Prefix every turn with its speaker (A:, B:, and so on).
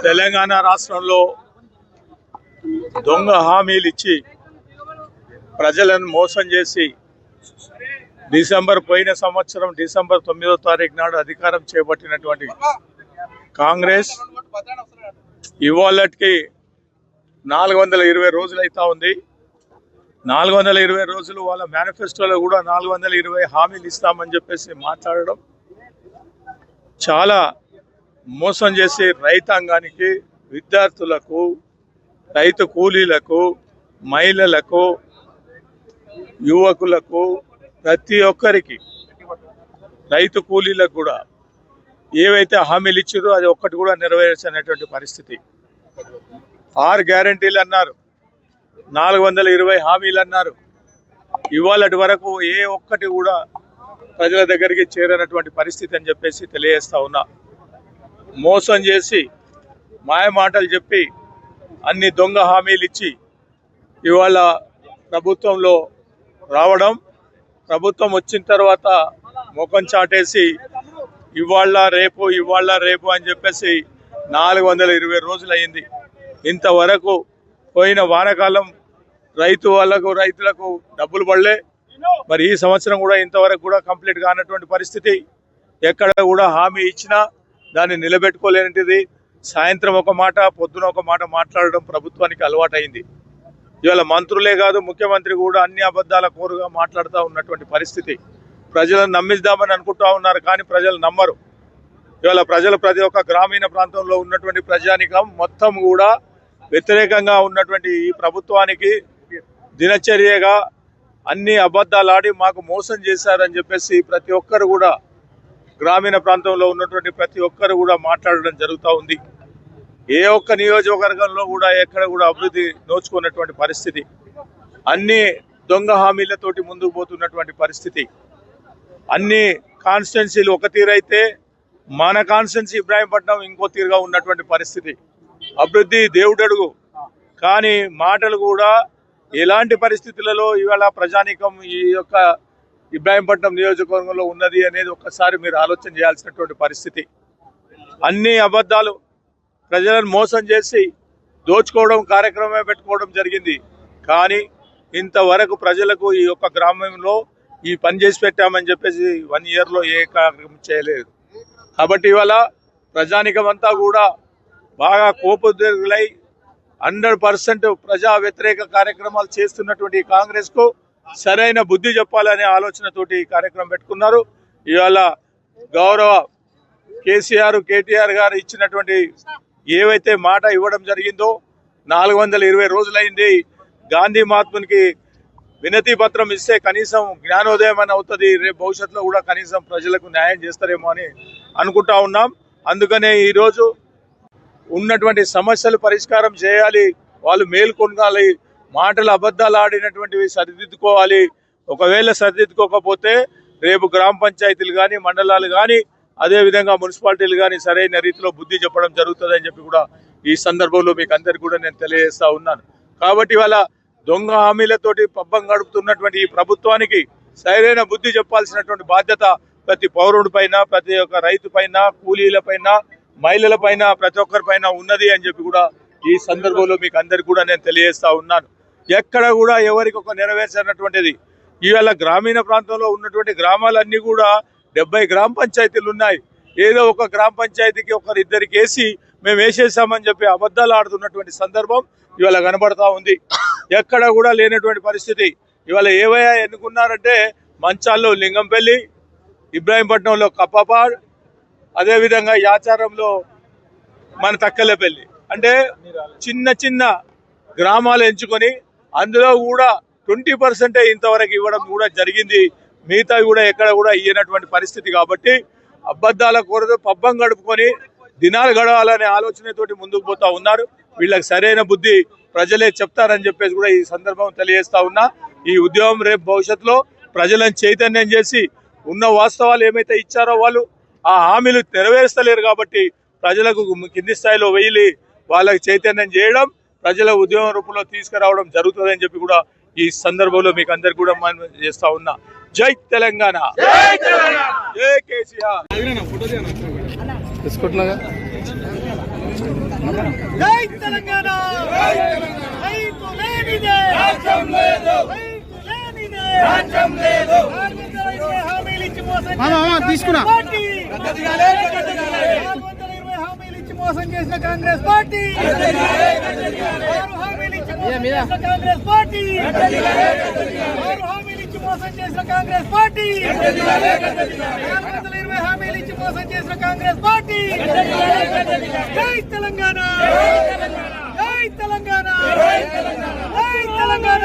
A: తెలంగాణ రాష్ట్రంలో దొంగ హామీలు ఇచ్చి ప్రజలను మోసం చేసి పోయిన సంవత్సరం డిసెంబర్ 9వ తారీఖు నాడు అధికారం చేపట్టినటువంటి కాంగ్రెస్ ఇవాళకి 420 రోజులు అవుతా ఉంది. 420 రోజులు వాళ్ళ మేనిఫెస్టోలో కూడా 420 హామీలు ఇస్తామని చెప్పేసి మాట్లాడడం చాలా మోసం చేసి రైతాంగానికి, విద్యార్థులకు, రైతు కూలీలకు, మహిళలకు, యువకులకు, ప్రతి ఒక్కరికి, రైతు కూలీలకు కూడా ఏవైతే హామీలు ఇచ్చారో అది ఒక్కటి కూడా నెరవేర్చనేటువంటి పరిస్థితి. 6 గ్యారంటీలు అన్నారు, 420 హామీలు అన్నారు. ఇవాళటి వరకు ఏ ఒక్కటి కూడా ప్రజల దగ్గరికి చేరనటువంటి పరిస్థితి అని చెప్పేసి తెలియజేస్తా ఉన్నా. మోసం చేసి మాయ మాటలు చెప్పి అన్ని దొంగ హామీలు ఇచ్చి ఇవాళ ప్రభుత్వంలో రావడం, ప్రభుత్వం వచ్చిన తర్వాత ముఖం చాటేసి ఇవాళ రేపు అని చెప్పేసి 420 రోజులు అయింది. ఇంతవరకు పోయిన వానాకాలం రైతులకు డబ్బులు పడలే. మరి ఈ సంవత్సరం కూడా ఇంతవరకు కూడా కంప్లీట్ కానటువంటి పరిస్థితి. ఎక్కడ కూడా హామీ ఇచ్చినా దాన్ని నిలబెట్టుకోలేనిది. సాయంత్రం ఒక మాట, పొద్దున ఒక మాట మాట్లాడడం ప్రభుత్వానికి అలవాటైంది. ఇవాళ మంత్రులే కాదు, ముఖ్యమంత్రి కూడా అన్ని అబద్ధాల కోరుగా మాట్లాడుతూ ఉన్నటువంటి పరిస్థితి. ప్రజలను నమ్మిద్దామని అనుకుంటా ఉన్నారు, కానీ ప్రజలు నమ్మరు. ఇవాళ ప్రతి ఒక్క గ్రామీణ ప్రాంతంలో ఉన్నటువంటి ప్రజానికం మొత్తం కూడా వ్యతిరేకంగా ఉన్నటువంటి ఈ ప్రభుత్వానికి దినచర్యగా అన్ని అబద్ధాలు ఆడి మాకు మోసం చేశారని చెప్పేసి ప్రతి ఒక్కరు కూడా, గ్రామీణ ప్రాంతంలో ఉన్నటువంటి ప్రతి ఒక్కరు కూడా మాట్లాడడం జరుగుతూ ఉంది. ఏ ఒక్క నియోజకవర్గంలో కూడా ఎక్కడ కూడా అభివృద్ధి నోచుకున్నటువంటి పరిస్థితి. అన్ని దొంగ హామీలతోటి ముందుకు పోతున్నటువంటి పరిస్థితి. అన్ని కాన్స్టిట్యున్సీలు ఒక తీరైతే మన కాన్స్టిట్యున్సీ ఇబ్రాహీంపట్నం ఇంకో తీరుగా ఉన్నటువంటి పరిస్థితి. అభివృద్ధి దేవుడడుగు, కానీ మాటలు కూడా ఎలాంటి పరిస్థితులలో ఇవాళ ప్రజానీకం ఈ యొక్క ఇబ్రాహీంపట్నం నియోజకవర్గంలో ఉన్నది అనేది ఒక్కసారి మీరు ఆలోచన చేయాల్సినటువంటి పరిస్థితి. అన్ని అబద్ధాలు, ప్రజలను మోసం చేసి దోచుకోవడం కార్యక్రమమే పెట్టుకోవడం జరిగింది. కానీ ఇంతవరకు ప్రజలకు ఈ యొక్క గ్రామంలో ఈ పని చేసి పెట్టామని చెప్పేసి 1 ఇయర్లో ఏ కార్యక్రమం చేయలేదు. కాబట్టి ఇవాళ ప్రజానికం అంతా కూడా బాగా కోపోద్రేకులై 100% ప్రజా వ్యతిరేక కార్యక్రమాలు చేస్తున్నటువంటి కాంగ్రెస్కు సరైన బుద్ధి చెప్పాలనే ఆలోచనతోటి ఈ కార్యక్రమం పెట్టుకున్నారు. ఇవాళ గౌరవ కేటీఆర్ గారు ఇచ్చినటువంటి ఏవైతే మాట ఇవ్వడం జరిగిందో 420 రోజులైంది. గాంధీ మహాత్మునికి వినతి పత్రం ఇస్తే కనీసం జ్ఞానోదయం అని అవుతుంది. రేపు భవిష్యత్తులో కూడా కనీసం ప్రజలకు న్యాయం చేస్తారేమో అని అనుకుంటా ఉన్నాం. అందుకనే ఈరోజు ఉన్నటువంటి సమస్యలు పరిష్కారం చేయాలి, వాళ్ళు మేల్కొనాలి, మాటలు అబద్ధాలు ఆడినటువంటివి సరిదిద్దుకోవాలి. ఒకవేళ సరిదిద్దుకోకపోతే రేపు గ్రామ పంచాయతీలు కానీ, మండలాలు కానీ, అదేవిధంగా మున్సిపాలిటీలు కానీ సరైన రీతిలో బుద్ధి చెప్పడం జరుగుతుందని చెప్పి కూడా ఈ సందర్భంలో మీకు అందరికీ కూడా నేను తెలియజేస్తా ఉన్నాను. కాబట్టి వాళ్ళ దొంగ హామీలతోటి పబ్బం గడుపుతున్నటువంటి ఈ ప్రభుత్వానికి సరైన బుద్ధి చెప్పాల్సినటువంటి బాధ్యత ప్రతి పౌరుడి పైన, ప్రతి ఒక్క రైతు పైన, కూలీల పైన, మహిళల పైన, ప్రతి ఒక్కరి పైన ఉన్నది అని చెప్పి కూడా ఈ సందర్భంలో మీకు అందరికీ కూడా నేను తెలియజేస్తా ఉన్నాను. ఎక్కడ కూడా ఎవరికి ఒక నెరవేర్చినటువంటిది. ఇవాళ గ్రామీణ ప్రాంతంలో ఉన్నటువంటి గ్రామాలన్నీ కూడా 70 గ్రామ పంచాయతీలు ఉన్నాయి. ఏదో ఒక గ్రామ పంచాయతీకి ఒకరిద్దరికి వేసి మేము వేసేసామని చెప్పి అబద్ధాలు ఆడుతున్నటువంటి సందర్భం ఇవాళ కనబడతా ఉంది. ఎక్కడ కూడా లేనటువంటి పరిస్థితి. ఇవాళ ఏవైనా ఎన్నుకున్నారంటే మంచాల్లో లింగంపల్లి, ఇబ్రాహీంపట్నంలో కప్పపాడ్, అదేవిధంగా యాచారంలో మన తక్కలపల్లి, అంటే చిన్న గ్రామాలు ఎంచుకొని అందులో కూడా 20% ఇంతవరకు ఇవ్వడం కూడా జరిగింది. మిగతా కూడా ఎక్కడ కూడా ఇయ్యనటువంటి పరిస్థితి. కాబట్టి అబద్ధాల కోరదు పబ్బం గడుపుకొని దినాలు గడవాలనే ఆలోచనతోటి ముందుకు పోతా ఉన్నారు. వీళ్ళకి సరైన బుద్ధి ప్రజలే చెప్తారని చెప్పేసి కూడా ఈ సందర్భం తెలియజేస్తా ఉన్నా. ఈ ఉద్యమం రేపు భవిష్యత్తులో ప్రజలను చైతన్యం చేసి ఉన్న వాస్తవాలు ఏమైతే ఇచ్చారో వాళ్ళు ఆ హామీలు నెరవేర్చలేరు. కాబట్టి ప్రజలకు కింది స్థాయిలో వెయ్యి వాళ్ళకి చైతన్యం చేయడం, ప్రజల ఉద్యమం రూపంలో తీసుకురావడం జరుగుతుందని చెప్పి కూడా ఈ సందర్భంలో మీకు అందరికి కూడా మనం చేస్తా ఉన్నా. జై తెలంగాణ, జై కేసీఆర్.
B: జై తెలంగాణ రైతు లేనిదే రాజ్యం లేదు రైతు లేనిదే రాజ్యం లేదు హామీలు ఇచ్చి మోసం తీసుకున్నా పార్టీ 420 హామీలు ఇచ్చి మోసం చేసిన కాంగ్రెస్ పార్టీ హామీలు ఇచ్చి మోసం చేసిన కాంగ్రెస్ పార్టీ హామీలు ఇచ్చి మోసం చేసిన కాంగ్రెస్ పార్టీ 420 హామీలు ఇచ్చి మోసం చేసిన కాంగ్రెస్ పార్టీ జై తెలంగాణ జై తెలంగాణ జై తెలంగాణ